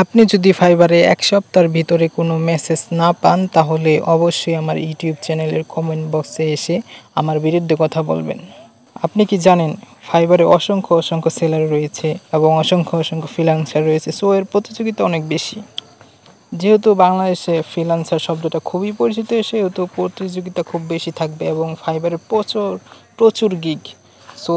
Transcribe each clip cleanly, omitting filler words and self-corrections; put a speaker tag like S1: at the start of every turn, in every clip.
S1: আপনি যদি ফাইবারে এক সপ্তাহের ভিতরে কোনো মেসেজ না পান তাহলে অবশ্যই আমার ইউটিউব চ্যানেলের কমেন্ট বক্সে এসে আমার বিরুদ্ধে কথা বলবেন। আপনি কি জানেন ফাইবারে অসংখ্য সেলার রয়েছে এবং অসংখ্য ফ্রিল্যান্সার রয়েছে, সো এর প্রতিযোগিতা অনেক বেশি। যেহেতু বাংলাদেশে ফ্রিল্যান্সার শব্দটা খুবই পরিচিত, সেহেতু প্রতিযোগিতা খুব বেশি থাকবে এবং ফাইবারে প্রচুর গিগ। সো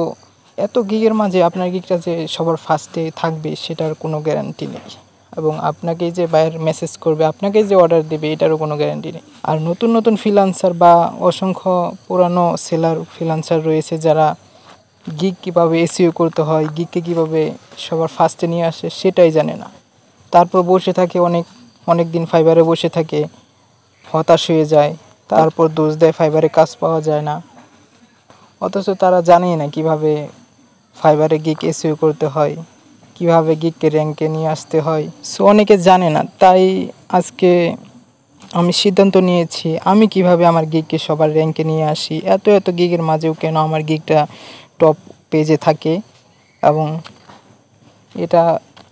S1: এত গিগের মাঝে আপনার গিগটা যে সবার ফার্স্টে থাকবে সেটার কোনো গ্যারান্টি নেই, এবং আপনাকেই যে বায়ার মেসেজ করবে, আপনাকেই যে অর্ডার দেবে এটারও কোনো গ্যারান্টি নেই। আর নতুন ফ্রিল্যান্সার বা অসংখ্য পুরানো সেলার ফ্রিল্যান্সার রয়েছে যারা গিগ কীভাবে এসইও করতে হয়, গিগকে কীভাবে সবার ফার্স্টে নিয়ে আসে সেটাই জানে না। তারপর বসে থাকে অনেক দিন ফাইবারে বসে থাকে, হতাশ হয়ে যায়, তারপর দোষ দেয় ফাইবারে কাজ পাওয়া যায় না। অথচ তারা জানেই না কিভাবে ফাইবারে গিগ এসইও করতে হয়, কিভাবে গিগকে র্যাঙ্কে নিয়ে আসতে হয়। সো অনেকে জানে না, তাই আজকে আমি সিদ্ধান্ত নিয়েছি আমি কিভাবে আমার গিগকে সবার র্যাঙ্কে নিয়ে আসি। এত গিগের মাঝেও কেন আমার গিগটা টপ পেজে থাকে, এবং এটা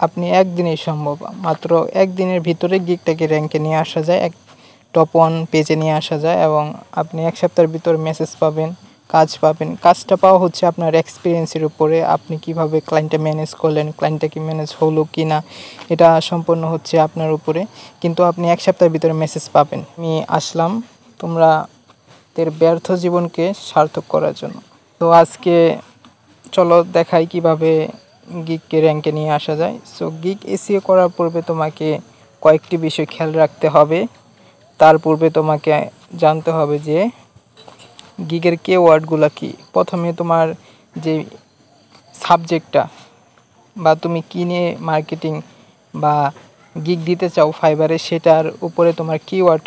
S1: আপনি একদিনেই সম্ভব। মাত্র একদিনের ভিতরে গিগটাকে র্যাঙ্কে নিয়ে আসা যায়, টপ 1 পেজে নিয়ে আসা যায়, এবং আপনি এক সপ্তাহের ভিতর মেসেজ পাবেন, কাজ পাবেন। কাজটা পাওয়া হচ্ছে আপনার এক্সপিরিয়েন্সের উপরে, আপনি কিভাবে ক্লায়েন্টটা ম্যানেজ করলেন, ক্লায়েন্টটা কি ম্যানেজ হলো কি না, এটা সম্পূর্ণ হচ্ছে আপনার উপরে। কিন্তু আপনি এক সপ্তাহের ভিতরে মেসেজ পাবেন। আমি আসলাম তোমাদের ব্যর্থ জীবনকে সার্থক করার জন্য। তো আজকে চলো দেখাই কিভাবে গিগকে র্যাঙ্কে নিয়ে আসা যায়। সো গিগ এসইও করার পূর্বে তোমাকে কয়েকটি বিষয় খেয়াল রাখতে হবে। তার পূর্বে তোমাকে জানতে হবে যে গিগের কিওয়ার্ডগুলো কী। প্রথমে তোমার যে সাবজেক্টটা বা তুমি কী নিয়ে মার্কেটিং বা গিগ দিতে চাও ফাইবারে, সেটার উপরে তোমার কিওয়ার্ড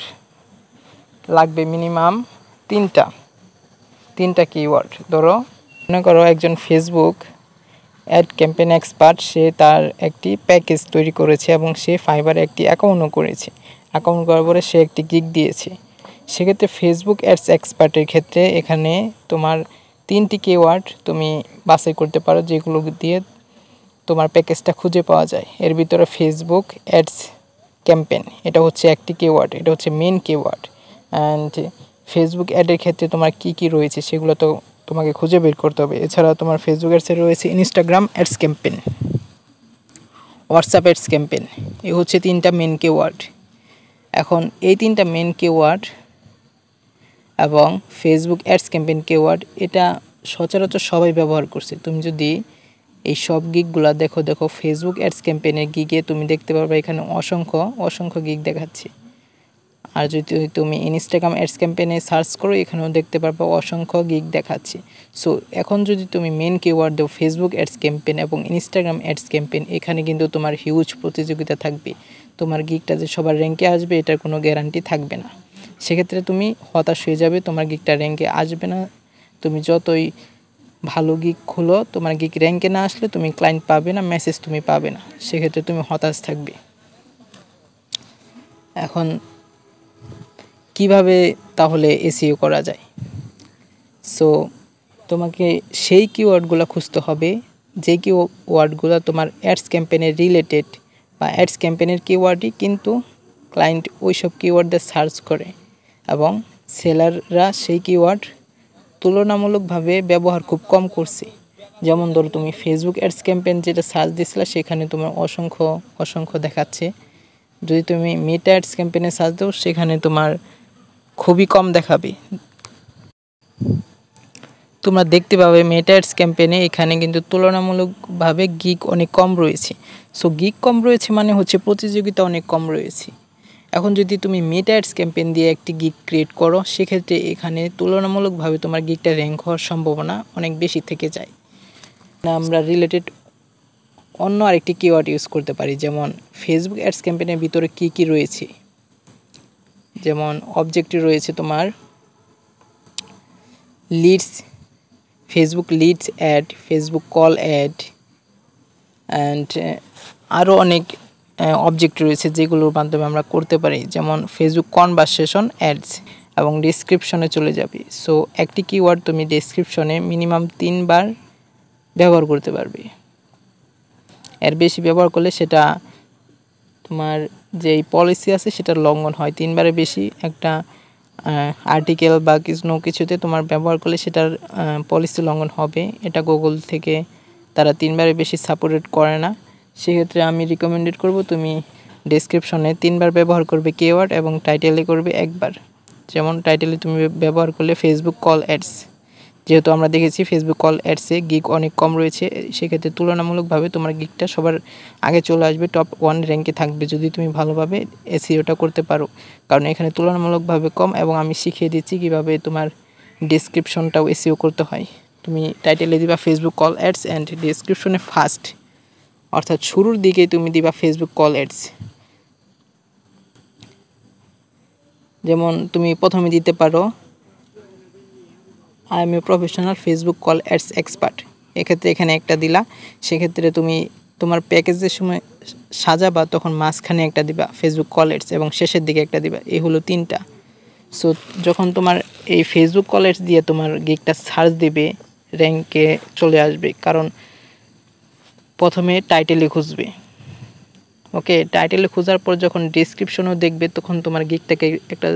S1: লাগবে মিনিমাম তিনটা কিওয়ার্ড। ধরো মনে করো একজন ফেসবুক অ্যাড ক্যাম্পেইন এক্সপার্ট, সে তার একটি প্যাকেজ তৈরি করেছে এবং সে ফাইবারে একটি অ্যাকাউন্টও করেছে। অ্যাকাউন্ট করার পরে সে একটি গিগ দিয়েছে। সেক্ষেত্রে ফেসবুক অ্যাডস এক্সপার্টের ক্ষেত্রে এখানে তোমার 3টি কিওয়ার্ড তুমি বাছাই করতে পারো, যেগুলো দিয়ে তোমার প্যাকেজটা খুঁজে পাওয়া যায়। এর ভিতরে ফেসবুক অ্যাডস ক্যাম্পেইন, এটা হচ্ছে একটি কিওয়ার্ড, এটা হচ্ছে মেন কিওয়ার্ড। অ্যান্ড ফেসবুক অ্যাডের ক্ষেত্রে তোমার কী রয়েছে সেগুলো তো তোমাকে খুঁজে বের করতে হবে। এছাড়া তোমার ফেসবুক অ্যাডসে রয়েছে Instagram ads campaign, WhatsApp ads campaign, এই হচ্ছে 3টা মেন কিওয়ার্ড। এখন এই 3টা মেন কিওয়ার্ড এবং ফেসবুক অ্যাডস ক্যাম্পেইন কিওয়ার্ড, এটা সচরাচর সবাই ব্যবহার করছে। তুমি যদি এই সব গিগগুলো দেখো ফেসবুক অ্যাডস ক্যাম্পেইনের গিগে তুমি দেখতে পারবে এখানে অসংখ্য গিগ দেখাচ্ছে। আর যদি তুমি ইনস্টাগ্রাম অ্যাডস ক্যাম্পেইনে সার্চ করো, এখানেও দেখতে পারবে অসংখ্য গিগ দেখাচ্ছে। সো এখন যদি তুমি মেন কিওয়ার্ড দাও ফেসবুক অ্যাডস ক্যাম্পেইন এবং ইনস্টাগ্রাম অ্যাডস ক্যাম্পেইন, এখানে কিন্তু তোমার হিউজ প্রতিযোগিতা থাকবে। তোমার গিগটা যে সবার র্যাঙ্কে আসবে এটার কোনো গ্যারান্টি থাকবে না। সেক্ষেত্রে তুমি হতাশ হয়ে যাবে, তোমার গিগটা র্যাঙ্কে আসবে না। তুমি যতই ভালো গিগ খুলো, তোমার গিগ র্যাঙ্কে না আসলে তুমি ক্লায়েন্ট পাবে না, মেসেজ তুমি পাবে না। সেক্ষেত্রে তুমি হতাশ থাকবে। এখন কিভাবে তাহলে এসইও করা যায়? সো তোমাকে সেই কিওয়ার্ডগুলো খুঁজতে হবে যে কিওয়ার্ডগুলো তোমার অ্যাডস ক্যাম্পেইনের রিলেটেড বা অ্যাডস ক্যাম্পেইনের কিওয়ার্ডই, কিন্তু ক্লায়েন্ট ওইসব কিওয়ার্ড দিয়ে সার্চ করে এবং সেলাররা সেই কিওয়ার্ড তুলনামূলকভাবে ব্যবহার খুব কম করছে। যেমন ধরো তুমি ফেসবুক অ্যাডস ক্যাম্পেইন যেটা সার্চ দিয়েছিলে সেখানে তোমার অসংখ্য দেখাচ্ছে। যদি তুমি মেটা অ্যাডস ক্যাম্পেইনে সার্চ দাও সেখানে তোমার খুবই কম দেখাবে। তোমরা দেখতে পাবে মেটা অ্যাডস ক্যাম্পেইনে এখানে কিন্তু তুলনামূলকভাবে গিগ অনেক কম রয়েছে। সো গিগ কম রয়েছে মানে হচ্ছে প্রতিযোগিতা অনেক কম রয়েছে। এখন যদি তুমি মেটা অ্যাডস ক্যাম্পেইন দিয়ে একটি গিগ ক্রিয়েট করো, সেক্ষেত্রে এখানে তুলনামূলকভাবে তোমার গিগটা র্যাঙ্ক হওয়ার সম্ভাবনা অনেক বেশি থেকে যায়। আমরা রিলেটেড অন্য আরেকটি কিওয়ার্ড ইউজ করতে পারি, যেমন ফেসবুক অ্যাডস ক্যাম্পেইনের ভিতরে কী রয়েছে। যেমন অবজেক্টিভ রয়েছে তোমার leads, Facebook leads ad, Facebook call ad, and আরও অনেক অবজেক্ট রয়েছে যেগুলোর মাধ্যমে আমরা করতে পারি। যেমন ফেসবুক কনভারসেশন অ্যাডস, এবং ডেসক্রিপশনে চলে যাবে। সো একটি কিওয়ার্ড তুমি ডেসক্রিপশনে মিনিমাম 3 বার ব্যবহার করতে পারবে। এর বেশি ব্যবহার করলে সেটা তোমার যেই পলিসি আছে সেটা লঙ্ঘন হয়, 3বারের বেশি একটা আর্টিকেল বা কিছুতে তোমার ব্যবহার করলে সেটার পলিসি লঙ্ঘন হবে। এটা গুগল থেকে তারা 3বারের বেশি সাপোর্টেড করে না। সেক্ষেত্রে আমি রিকমেন্ডেড করব তুমি ডেসক্রিপশনে 3বার ব্যবহার করবে কিওয়ার্ড এবং টাইটেলে করবে একবার। যেমন টাইটেলে তুমি ব্যবহার করলে ফেসবুক কল অ্যাডস, যেহেতু আমরা দেখেছি ফেসবুক কল অ্যাডসে গিগ অনেক কম রয়েছে, সেক্ষেত্রে তুলনামূলকভাবে তোমার গিগটা সবার আগে চলে আসবে, টপ 1 র্যাঙ্কে থাকবে যদি তুমি ভালোভাবে এসইওটা করতে পারো। কারণ এখানে তুলনামূলকভাবে কম এবং আমি শিখিয়ে দিচ্ছি কীভাবে তোমার ডেসক্রিপশনটাও এসইও করতে হয়। তুমি টাইটেলে দিবা ফেসবুক কল অ্যাডস অ্যান্ড ডেসক্রিপশনে ফার্স্ট অর্থাৎ শুরুর দিকেই তুমি দিবা ফেসবুক কল অ্যাডস। যেমন তুমি প্রথমে দিতে পারো I M a professional Facebook call ads expert, এক্ষেত্রে এখানে একটা দিলা। সেক্ষেত্রে তুমি তোমার প্যাকেজের সময় সাজাবা তখন মাঝখানে একটা দিবা ফেসবুক কল অ্যাডস এবং শেষের দিকে একটা দিবা, এই হলো 3টা। সো যখন তোমার এই ফেসবুক কল অ্যাডস দিয়ে তোমার গিগটা সার্চ দিবে র্যাঙ্কে চলে আসবে, কারণ প্রথমে টাইটেলে খুঁজবে। ওকে, টাইটেলে খোঁজার পর যখন ডেসক্রিপশনও দেখবে তখন তোমার গিগটাকে একটা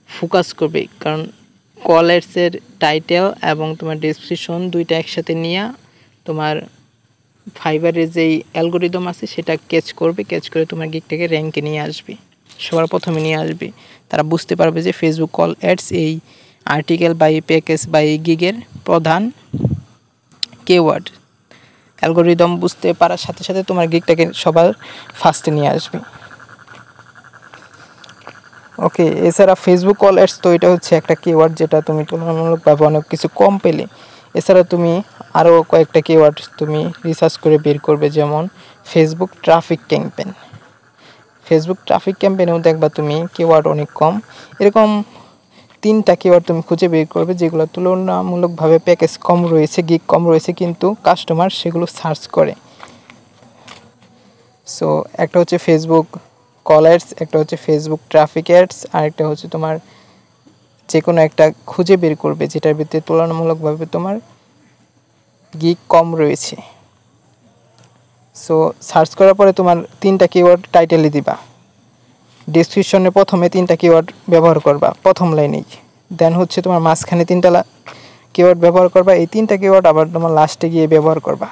S1: ফোকাস করবে, কারণ কল অ্যাডসের টাইটেল এবং তোমার ডেসক্রিপশন দুইটা একসাথে নিয়ে তোমার ফাইবারের যেই অ্যালগোরিদম আছে সেটা ক্যাচ করবে, ক্যাচ করে তোমার গিগটাকে র্যাঙ্কে নিয়ে আসবে, সবার প্রথমে নিয়ে আসবে। তারা বুঝতে পারবে যে ফেসবুক কল অ্যাডস এই আর্টিকেল বা এই প্যাকেজ বা এই গিগের প্রধান কিওয়ার্ড। অ্যালগোরিদম বুঝতে পারার সাথে সাথে তোমার গিগটাকে সবার ফার্স্টে নিয়ে আসবে। ওকে, এছাড়া ফেসবুক কল অ্যাডস তো এটা হচ্ছে একটা কিওয়ার্ড যেটা তুমি তুলনামূলকভাবে অনেক কিছু কম পেলে। এছাড়া তুমি আরও কয়েকটা কিওয়ার্ড তুমি রিসার্চ করে বের করবে, যেমন Facebook traffic campaign. Facebook traffic ক্যাম্পেইনেও দেখবা তুমি কিওয়ার্ড অনেক কম। এরকম 3টা কিওয়ার্ড তুমি খুঁজে বের করবে যেগুলো তুলনামূলকভাবে প্যাকেজ কম রয়েছে, গিগ কম রয়েছে, কিন্তু কাস্টমার সেগুলো সার্চ করে। সো একটা হচ্ছে ফেসবুক কল অ্যাডস, একটা হচ্ছে ফেসবুক ট্রাফিক অ্যাডস, আর একটা হচ্ছে তোমার যে কোনো একটা খুঁজে বের করবে যেটার ভিতরে তুলনামূলকভাবে তোমার গিগ কম রয়েছে। সো সার্চ করার পরে তোমার 3টা কিওয়ার্ড টাইটেলে দিবা, ডেসক্রিপশনে প্রথমে 3টা কিওয়ার্ড ব্যবহার করবা প্রথম লাইনেই, দেন হচ্ছে তোমার মাঝখানে 3টা কিওয়ার্ড ব্যবহার করবা, এই 3টা কিওয়ার্ড আবার তোমার লাস্টে গিয়ে ব্যবহার করবা।